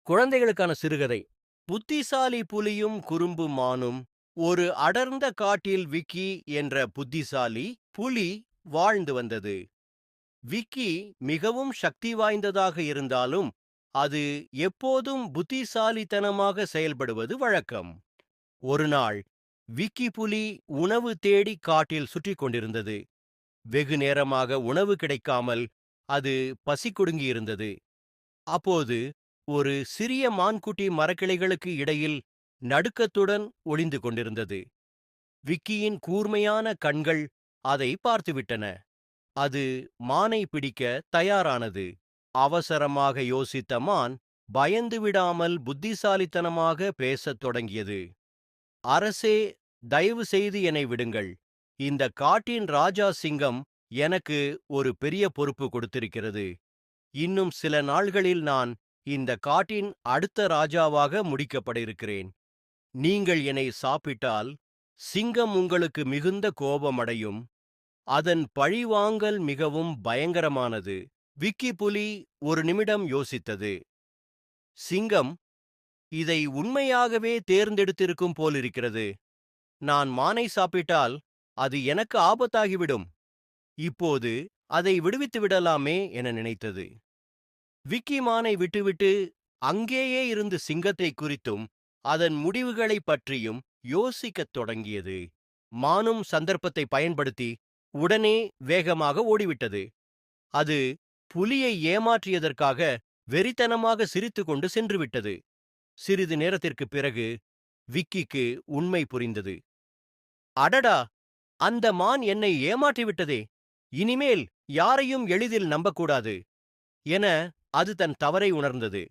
குழந்தைகளுக்கான சிறுகதை. புத்திசாலி புலியும் குறும்பு மானும். ஒரு அடர்ந்த காட்டில் விக்கி என்ற புத்திசாலி புலி வாழ்ந்து வந்தது. விக்கி மிகவும் சக்தி வாய்ந்ததாக இருந்தாலும் அது எப்போதும் புத்திசாலித்தனமாக செயல்படுவது வழக்கம். ஒரு நாள் விக்கி புலி உணவு தேடி காட்டில் சுற்றிக் கொண்டிருந்தது. வெகு நேரமாக உணவு கிடைக்காமல் அது பசிக்குடுங்கியிருந்தது. அப்போது ஒரு சிறிய மான்குட்டி மரக்கிளைகளுக்கு இடையில் நடுக்கத்துடன் ஒளிந்து கொண்டிருந்தது. விக்கியின் கூர்மையான கண்கள் அதை பார்த்துவிட்டன. அது மானை பிடிக்க தயாரானது. அவசரமாக யோசித்த மான் பயந்து விடாமல் புத்திசாலித்தனமாக பேசத் தொடங்கியது. அரசே, தயவு செய்து என்னை விடுங்கள். இந்த காட்டின் ராஜா சிங்கம் எனக்கு ஒரு பெரிய பொறுப்பு கொடுத்திருக்கிறது. இன்னும் சில நாள்களில் நான் இந்த காட்டின் அடுத்த ராஜாவாக முடிக்கப்பட இருக்கிறேன். நீங்கள் என்னை சாப்பிட்டால் சிங்கம் உங்களுக்கு மிகுந்த கோபமடையும். அதன் பழிவாங்கல் மிகவும் பயங்கரமானது. விக்கி புலி ஒரு நிமிடம் யோசித்தது. சிங்கம் இதை உண்மையாகவே தேர்ந்தெடுத்திருக்கும் போலிருக்கிறது. நான் மானை சாப்பிட்டால் அது எனக்கு ஆபத்தாகிவிடும். இப்போது அதை விடுவித்து விடலாமே என நினைத்தது. விக்கி மானை விட்டுவிட்டு அங்கேயே இருந்து சிங்கத்தை குறித்தும் அதன் முடிவுகளைப் பற்றியும் யோசிக்கத் தொடங்கியது. மானும் சந்தர்ப்பத்தை பயன்படுத்தி உடனே வேகமாக ஓடிவிட்டது. அது புலியை ஏமாற்றியதற்காக வெறித்தனமாக சிரித்துக்கொண்டு சென்றுவிட்டது. சிறிது நேரத்திற்குப் பிறகு விக்கிக்கு உண்மை புரிந்தது. அடடா, அந்த மான் என்னை ஏமாற்றிவிட்டதே! இனிமேல் யாரையும் எளிதில் நம்பக்கூடாது என அது தன் தவறை உணர்ந்தது.